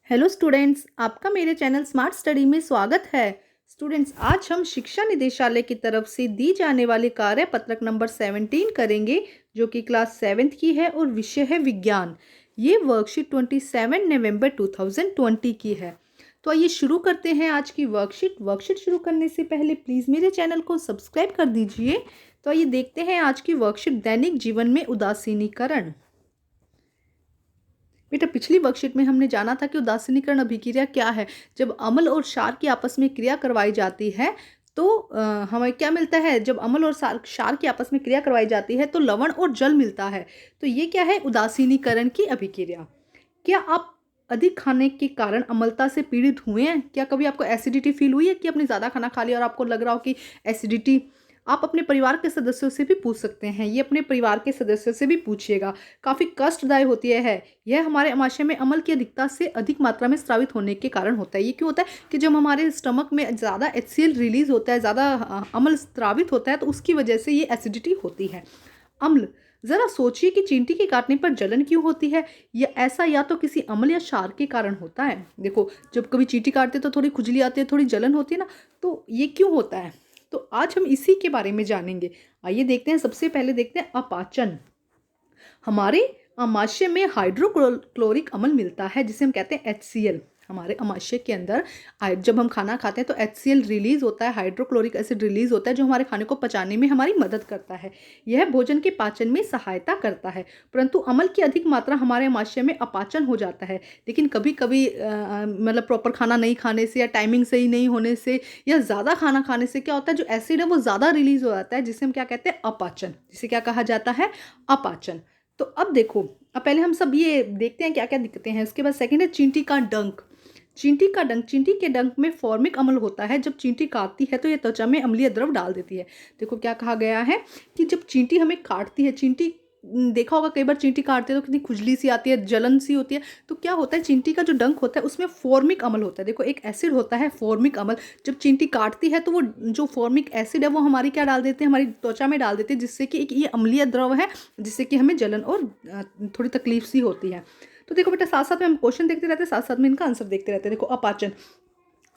Hello students, आपका मेरे channel smart study में स्वागत है। स्टूडेंट्स, आज हम शिक्षा निदेशालय की तरफ से दी जाने वाली कार्यपत्रक नंबर 17 करेंगे, जो कि क्लास 7th की है और विषय है विज्ञान। ये वर्कशीट 27 नवंबर 2020 की है। तो आइए शुरू करते हैं आज की वर्कशीट शुरू करने से पहले प्लीज़ मेरे चैनल को सब्सक्राइब कर दीजिए। तो आइए देखते हैं आज की वर्कशीट, दैनिक जीवन में उदासीनीकरण। बेटा, पिछली वर्कशीट में हमने जाना था कि उदासीनीकरण अभिक्रिया क्या है। जब अम्ल और क्षार की आपस में क्रिया करवाई जाती है तो हमें क्या मिलता है। जब अम्ल और क्षार की आपस में क्रिया करवाई जाती है तो लवण और जल मिलता है। तो ये क्या है? उदासीनीकरण की अभिक्रिया। क्या आप अधिक खाने के कारण अम्लता से पीड़ित हुए हैं? क्या कभी आपको एसिडिटी फील हुई है कि आपने ज़्यादा खाना खा लिया और आपको लग रहा हो कि एसिडिटी? आप अपने परिवार के सदस्यों से भी पूछ सकते हैं, ये अपने परिवार के सदस्यों से भी पूछिएगा। काफ़ी कष्टदायक होती है। यह हमारे आमाशय में अम्ल की अधिकता से अधिक मात्रा में स्रावित होने के कारण होता है। ये क्यों होता है कि जब हमारे स्टमक में ज़्यादा HCl रिलीज होता है, ज़्यादा अम्ल स्रावित होता है, तो उसकी वजह से ये एसिडिटी होती है। अम्ल, जरा सोचिए कि चींटी के काटने पर जलन क्यों होती है। या ऐसा या तो किसी अम्ल या क्षार के कारण होता है। देखो, जब कभी चींटी काटते तो थोड़ी खुजली आती है, थोड़ी जलन होती है ना, तो ये क्यों होता है? तो आज हम इसी के बारे में जानेंगे। आइए देखते हैं। सबसे पहले देखते हैं अपाचन। हमारे अमाशय में हाइड्रोक्लोरिक अम्ल मिलता है, जिसे हम कहते हैं HCl। हमारे अमाशय के अंदर जब हम खाना खाते हैं तो HCl रिलीज होता है, हाइड्रोक्लोरिक एसिड रिलीज होता है, जो हमारे खाने को पचाने में हमारी मदद करता है। यह भोजन के पाचन में सहायता करता है। परंतु अम्ल की अधिक मात्रा हमारे अमाशय में अपाचन हो जाता है। लेकिन कभी कभी मतलब प्रॉपर खाना नहीं खाने से या टाइमिंग सही नहीं होने से या ज़्यादा खाना खाने से क्या होता है, जो एसिड है वो ज़्यादा रिलीज हो जाता है, जिसे हम क्या कहते हैं? अपाचन। जिसे क्या कहा जाता है? अपाचन। तो अब देखो, अब पहले हम सब ये देखते हैं क्या क्या दिक्कतें हैं। उसके बाद सेकंड है चींटी का डंक। चींटी के डंक में फॉर्मिक अम्ल होता है। जब चींटी काटती है तो ये त्वचा में अम्लीय द्रव डाल देती है। देखो क्या कहा गया है कि जब चींटी हमें काटती है, देखा होगा कई बार चींटी काटते हैं तो कितनी खुजली सी आती है, जलन सी होती है। तो क्या होता है, चींटी का जो डंक होता है उसमें फॉर्मिक अम्ल होता है। देखो, एक एसिड होता है फॉर्मिक अम्ल। जब चींटी काटती है तो वो जो फॉर्मिक एसिड है वो हमारी क्या डाल देते हैं, हमारी त्वचा में डाल देते हैं, जिससे कि एक ये अम्लीय द्रव है, जिससे कि हमें जलन और थोड़ी तकलीफ सी होती है। तो देखो बेटा, साथ साथ में हम क्वेश्चन देखते रहते हैं, साथ साथ में इनका आंसर देखते रहते हैं। देखो, अपाचन।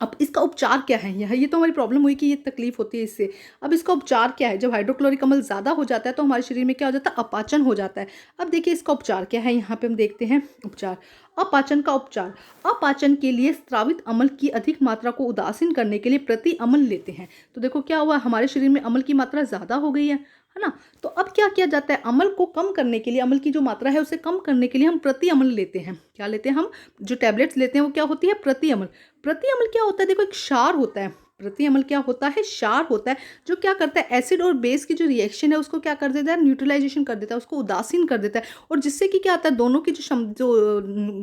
अब इसका उपचार क्या है? ये तो हमारी प्रॉब्लम हुई कि ये तकलीफ होती है इससे। अब इसका उपचार क्या है? जब हाइड्रोक्लोरिक अम्ल ज़्यादा हो जाता है तो हमारे शरीर में क्या हो जाता है? अपाचन हो जाता है। अब देखिए इसका उपचार क्या है, यहाँ पे हम देखते हैं उपचार। अपाचन का उपचार। अपाचन के लिए स्रावित अम्ल की अधिक मात्रा को उदासीन करने के लिए प्रति अम्ल लेते हैं। तो देखो क्या हुआ, हमारे शरीर में अम्ल की मात्रा ज़्यादा हो गई है ना। तो अब क्या किया जाता है? अम्ल को कम करने के लिए, अम्ल की जो मात्रा है उसे कम करने के लिए हम प्रति अम्ल लेते हैं। क्या लेते हैं हम? जो टैबलेट्स लेते हैं वो क्या होती है? प्रति अम्ल। प्रति अम्ल क्या होता है? देखो, एक क्षार होता है। प्रति अम्ल क्या होता है? क्षार होता है, जो क्या करता है, एसिड और बेस की जो रिएक्शन है उसको क्या कर देता है? न्यूट्रलाइजेशन कर देता है, उसको उदासीन कर देता है। और जिससे कि क्या आता है, दोनों की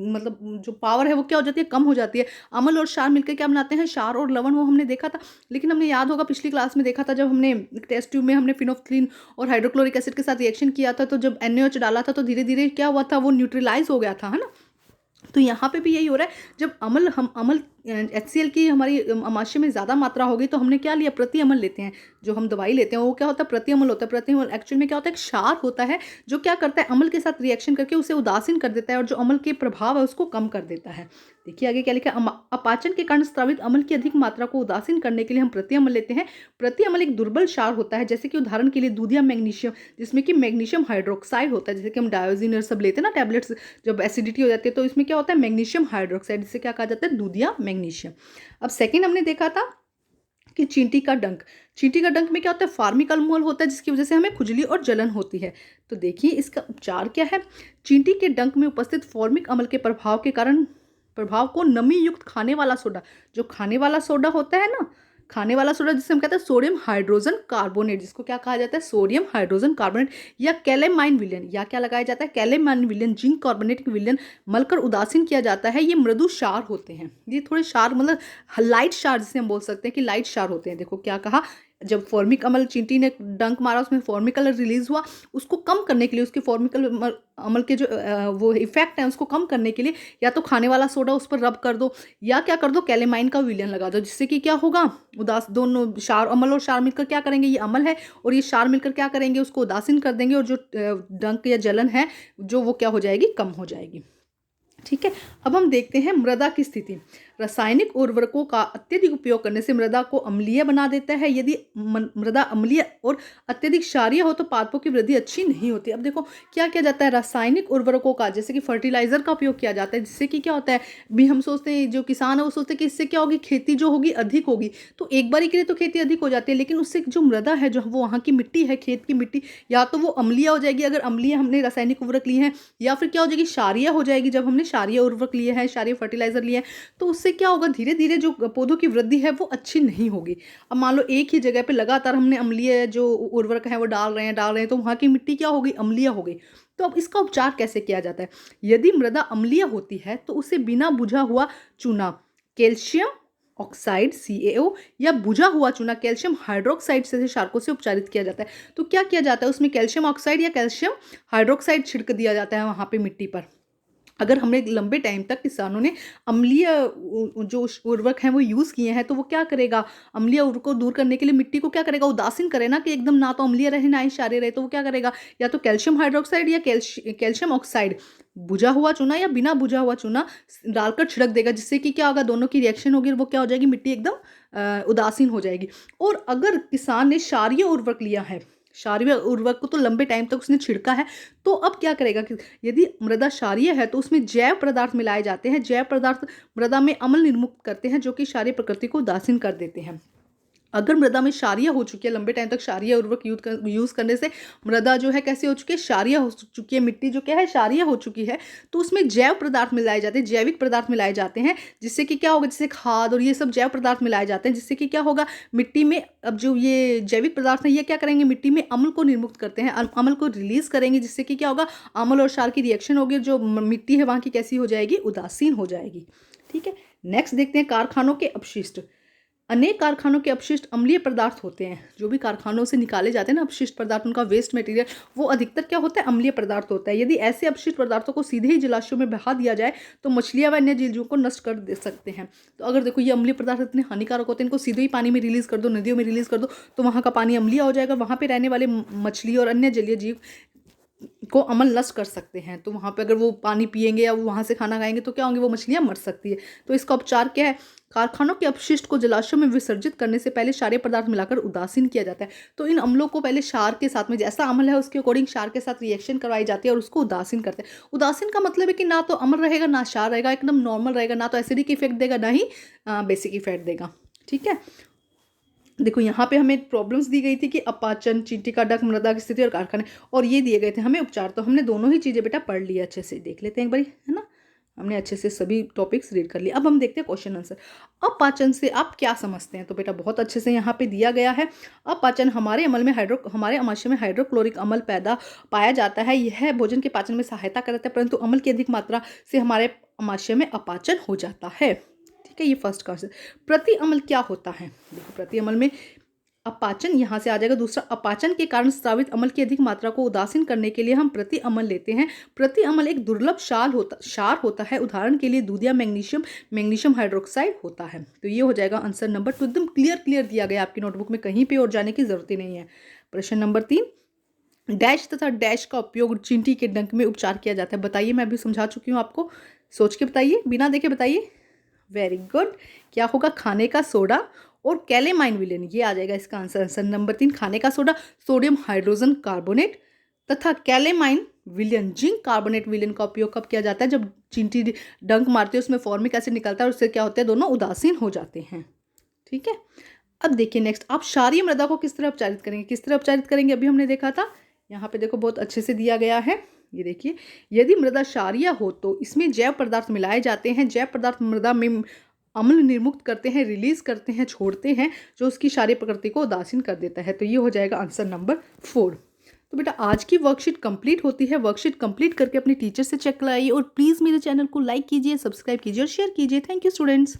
मतलब जो पावर है वो क्या हो जाती है? कम हो जाती है। अम्ल और क्षार मिलकर क्या बनाते हैं? क्षार और लवण। वो हमने देखा था। लेकिन हमने याद होगा पिछली क्लास में देखा था, जब हमने टेस्ट ट्यूब में हमने फिनोफ्थलीन और हाइड्रोक्लोरिक एसिड के साथ रिएक्शन किया था, तो जब NaOH डाला था तो धीरे धीरे क्या हुआ था? वो न्यूट्रलाइज हो गया था, है ना। तो यहाँ पे भी यही हो रहा है। जब अम्ल HCl की हमारी अमाशय में ज़्यादा मात्रा होगी तो हमने क्या लिया? प्रति अम्ल लेते हैं। जो हम दवाई लेते हैं वो क्या होता है? प्रति अम्ल होता है। प्रति अम्ल एक्चुअल में क्या होता है? क्षार होता है, जो क्या करता है? अम्ल के साथ रिएक्शन करके उसे उदासीन कर देता है और जो अम्ल के प्रभाव है उसको कम कर देता है। देखिए आगे क्या लिखा है। अपाचन के कारण स्रावित अम्ल की अधिक मात्रा को उदासीन करने के लिए हम प्रति अम्ल लेते हैं। प्रति अम्ल एक दुर्बल क्षार होता है, जैसे कि उदाहरण के लिए दूध या मैग्नीशियम, जिसमें कि मैग्नीशियम हाइड्रोक्साइड होता है। जैसे कि हम डायोजिन और सब लेते हैं ना टैबलेट्स, जब एसिडिटी हो जाती है तो इसमें क्या होता है? मैग्नीशियम हाइड्रोक्साइड, जिसे क्या कहा जाता है? दूध या मैग्नीशियम। अब सेकंड हमने देखा था कि चींटी का डंक में क्या होता है? फार्मिक अम्ल होता है, जिसकी वजह से हमें खुजली और जलन होती है। तो देखिए इसका उपचार क्या है। चींटी के डंक में उपस्थित फॉर्मिक अम्ल के प्रभाव को नमी युक्त खाने वाला सोडा, जो खाने वाला सोडा होता है ना, खाने वाला सोडा जिसे हम कहते हैं सोडियम हाइड्रोजन कार्बोनेट, जिसको क्या कहा जाता है? सोडियम हाइड्रोजन कार्बोनेट, या कैलेमाइन विलयन, या क्या लगाया जाता है? कैलेमाइन विलयन, जिंक कार्बोनेट विलयन मलकर उदासीन किया जाता है। ये मृदु क्षार होते हैं। ये थोड़े क्षार मतलब लाइट क्षार, जिसे हम बोल सकते हैं कि लाइट क्षार होते हैं। देखो क्या कहा, जब फॉर्मिक अम्ल चींटी ने डंक मारा, उसमें फॉर्मिक अम्ल रिलीज हुआ, उसको कम करने के लिए, उसके फॉर्मिक अम्ल के जो वो इफेक्ट है उसको कम करने के लिए या तो खाने वाला सोडा उस पर रब कर दो, या क्या कर दो? कैलेमाइन का विलयन लगा दो, जिससे कि क्या होगा? दोनों क्षार, अम्ल और क्षार मिलकर क्या करेंगे? ये अम्ल है और ये क्षार मिलकर क्या करेंगे? उसको उदासीन कर देंगे और जो डंक या जलन है जो वो क्या हो जाएगी? कम हो जाएगी। ठीक है। अब हम देखते हैं मृदा की स्थिति। रासायनिक उर्वरकों का अत्यधिक उपयोग करने से मृदा को अम्लीय बना देता है। यदि मृदा अम्लीय और अत्यधिक क्षारीय हो तो पादपों की वृद्धि अच्छी नहीं होती। अब देखो क्या किया जाता है, रासायनिक उर्वरकों का जैसे कि फर्टिलाइजर का उपयोग किया जाता है, जिससे कि क्या होता है, भी हम सोचते हैं, जो किसान है वो सोचते हैं कि इससे क्या होगी, खेती जो होगी अधिक होगी। तो एक बार के लिए तो खेती अधिक हो जाती है, लेकिन उससे जो मृदा है, जो वो वहाँ की मिट्टी है, खेत की मिट्टी, या तो वो अम्लीय हो जाएगी अगर अम्लीय हमने रासायनिक उर्वरक लिए हैं, या फिर क्या हो जाएगी, क्षारीय हो जाएगी जब हमने क्षारीय उर्वरक लिए हैं, क्षारीय फर्टिलाइजर लिए हैं। तो उससे क्या होगा, धीरे धीरे जो पौधों की वृद्धि है वो अच्छी नहीं होगी। अब मान लो एक ही जगह पे लगातार हमने अम्लीय जो उर्वरक है वो डाल रहे हैं तो वहाँ की मिट्टी क्या होगी, अम्लीय हो गई। तो अब इसका उपचार कैसे किया जाता है। यदि मृदा अम्लीय होती है तो उसे बिना बुझा हुआ चूना कैल्शियम ऑक्साइड CaO या बुझा हुआ चूना कैल्शियम हाइड्रोक्साइड से क्षारकों से उपचारित किया जाता है। तो क्या किया जाता है, उसमें कैल्शियम ऑक्साइड या कैल्शियम हाइड्रोक्साइड छिड़क दिया जाता है वहाँ पे मिट्टी पर। अगर हमने लंबे टाइम तक किसानों ने अम्लीय जो उर्वरक हैं वो यूज़ किए हैं, तो वो क्या करेगा, अम्लीय उर्वरक को दूर करने के लिए मिट्टी को क्या करेगा, उदासीन करे ना, कि एकदम ना तो अम्लीय रहे ना ही क्षारीय रहे। तो वो क्या करेगा, या तो कैल्शियम हाइड्रोक्साइड या कैल्शियम ऑक्साइड, बुझा हुआ चूना या बिना बुझा हुआ चूना डालकर छिड़क देगा, जिससे कि क्या होगा, दोनों की रिएक्शन होगी और वो क्या हो जाएगी, मिट्टी एकदम उदासीन हो जाएगी। और अगर किसान ने क्षारीय उर्वरक लिया है, क्षारीय उर्वरक को तो लंबे टाइम तक उसने छिड़का है, तो अब क्या करेगा कि यदि मृदा क्षारीय है तो उसमें जैव पदार्थ मिलाए जाते हैं। जैव पदार्थ मृदा में अम्ल निर्मुक्त करते हैं, जो कि क्षारीय प्रकृति को उदासीन कर देते हैं। अगर मृदा में क्षारीय हो चुकी है, लंबे टाइम तक क्षारीय उर्वरक यूज़ करने से मृदा जो है कैसे हो चुकी है, क्षारीय हो चुकी है, मिट्टी जो क्या है क्षारीय हो चुकी है, तो उसमें जैव पदार्थ मिलाए जाते हैं, जैविक पदार्थ मिलाए जाते हैं, जिससे कि क्या होगा, जैसे खाद और ये सब जैव पदार्थ मिलाए जाते हैं, जिससे कि क्या होगा, मिट्टी में अब जो ये जैविक पदार्थ है ये क्या करेंगे, मिट्टी में अम्ल को निर्मुक्त करते हैं, अम्ल को रिलीज करेंगे, जिससे कि क्या होगा, अम्ल और क्षार की रिएक्शन होगी, जो मिट्टी है वहाँ की कैसी हो जाएगी, उदासीन हो जाएगी। ठीक है। नेक्स्ट देखते हैं कारखानों के अपशिष्ट। अनेक कारखानों के अपशिष्ट अम्लीय पदार्थ होते हैं। जो भी कारखानों से निकाले जाते हैं ना अपशिष्ट पदार्थ, उनका वेस्ट मटेरियल, वो अधिकतर क्या होता है, अम्लीय पदार्थ होता है। यदि ऐसे अपशिष्ट पदार्थों को सीधे ही जलाशयों में बहा दिया जाए तो मछलियां व अन्य जीवों को नष्ट कर दे सकते हैं। तो अगर देखो ये अम्लीय पदार्थ इतने हानिकारक होते हैं, इनको सीधे ही पानी में रिलीज कर दो, नदियों में रिलीज कर दो, तो वहाँ का पानी अम्लीय हो जाएगा, वहाँ पे रहने वाले मछली और अन्य जलीय जीव को अमल नष्ट कर सकते हैं। तो वहाँ पे अगर वो पानी पिएंगे या वो वहाँ से खाना खाएंगे तो क्या होंगे, वो मछलियाँ मर सकती है। तो इसका उपचार क्या है, कारखानों के अपशिष्ट को जलाशयों में विसर्जित करने से पहले क्षारीय पदार्थ मिलाकर उदासीन किया जाता है। तो इन अम्लों को पहले क्षार के साथ में, जैसा अम्ल है उसके अकॉर्डिंग क्षार के साथ रिएक्शन करवाई जाती है और उसको उदासीन करते हैं। उदासीन का मतलब है कि ना तो अम्ल रहेगा ना क्षार रहेगा, एकदम नॉर्मल रहेगा, ना तो एसिडिक इफेक्ट देगा ना ही बेसिक इफेक्ट देगा। ठीक है। देखो यहाँ पे हमें प्रॉब्लम्स दी गई थी कि अपाचन, चींटी का डंक, मृदा की स्थिति और कारखाने, और ये दिए गए थे हमें उपचार। तो हमने दोनों ही चीज़ें बेटा पढ़ लिया, अच्छे से देख लेते हैं एक बारी, है ना, हमने अच्छे से सभी टॉपिक्स रीड कर लिए। अब हम देखते हैं क्वेश्चन आंसर। अपाचन से आप क्या समझते हैं, तो बेटा बहुत अच्छे से यहाँ पे दिया गया है। अपाचन हमारे हमारे अमाशय में हाइड्रोक्लोरिक अम्ल पैदा पाया जाता है। यह भोजन के पाचन में सहायता करता है, परंतु अम्ल की अधिक मात्रा से हमारे अमाशय में अपाचन हो जाता है। ठीक है, ये फर्स्ट क्वेश्चन। प्रति अम्ल क्या होता है, देखो प्रति अम्ल में अपाचन यहाँ से आ जाएगा। दूसरा, अपाचन के कारण स्रावित अम्ल की अधिक मात्रा को उदासीन करने के लिए हम प्रति अम्ल लेते हैं। प्रति अम्ल एक दुर्लभ क्षार होता है। उदाहरण के लिए दूध या मैग्नीशियम हाइड्रोक्साइड होता है। तो ये हो जाएगा आंसर नंबर 2। एकदम क्लियर दिया गया आपकी नोटबुक में, कहीं पे और जाने की जरूरत ही नहीं है। प्रश्न नंबर 3, डैश तथा डैश का उपयोग चींटी के डंक में उपचार किया जाता है। बताइए, मैं अभी समझा चुकी हूँ आपको, सोच के बताइए, बिना देखे बताइए। Very good. क्या होगा, खाने का सोडा और कैलेमाइन विलेन, ये आ जाएगा इसका आंसर। आंसर नंबर 3, खाने का सोडा सोडियम हाइड्रोजन कार्बोनेट तथा calamine villain zinc carbonate villain का उपयोग कब किया जाता है, जब चींटी डंक मारती है उसमें फॉर्मिक एसिड निकलता है और उससे क्या होता है, दोनों उदासीन हो जाते हैं। ठीक है। अब देखिए नेक्स्ट, आप क्षारीय मृदा को किस तरह उपचारित करेंगे, किस तरह उपचारित करेंगे, अभी हमने देखा था। यहाँ पे देखो बहुत अच्छे से दिया गया है, ये देखिए। यदि मृदा क्षारीय हो तो इसमें जैव पदार्थ मिलाए जाते हैं। जैव पदार्थ मृदा में अम्ल निर्मुक्त करते हैं, रिलीज करते हैं, छोड़ते हैं, जो उसकी क्षारीय प्रकृति को उदासीन कर देता है। तो ये हो जाएगा आंसर नंबर 4। तो बेटा आज की वर्कशीट कंप्लीट होती है। वर्कशीट कंप्लीट करके अपने टीचर से चेक कराइए और प्लीज़ मेरे चैनल को लाइक कीजिए, सब्सक्राइब कीजिए और शेयर कीजिए। Thank you students.